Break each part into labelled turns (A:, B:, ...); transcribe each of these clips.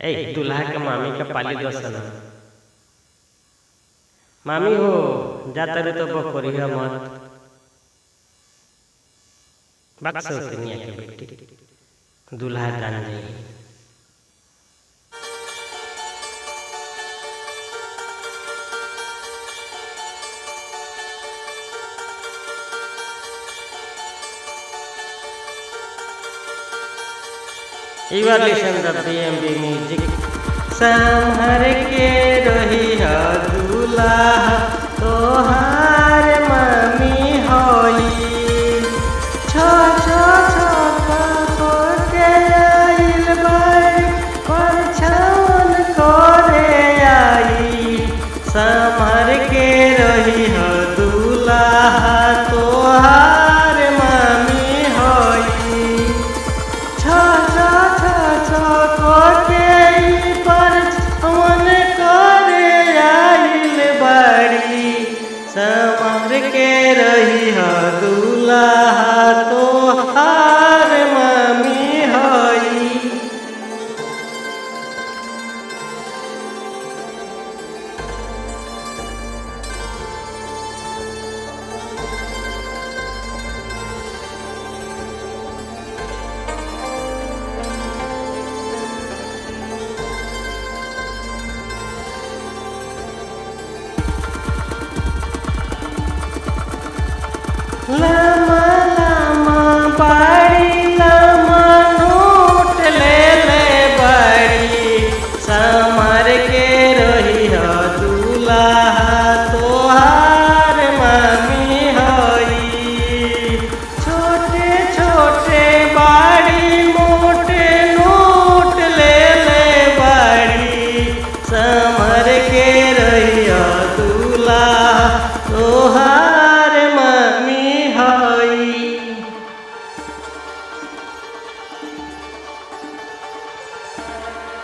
A: ए दूल्हा के मामी का पाली दो सना। मामी हो जाता रे तो बकोरिया मत बक्सो कनिया के बेटी दूल्हा जान जाई। You are listening to BMB Music. संभर के रही दूल्हा तोहार मम्मी होई छो छो छो के आइल बाई पर छावन करे आई। संभर के रही दूल्हा तोहार मम्मी होई छो संवर के रही दूल्हा तोहार मम्मी होई। लमा लमा बाड़ी लमा नोट ले बाड़ी समर के रही दूल्हा तोहार मम्मी होई छोटे छोटे बाड़ी मोटे नोट ले बाड़ी समर के रही दूल्हा तोहार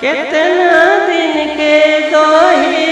A: कितना दिन के दोही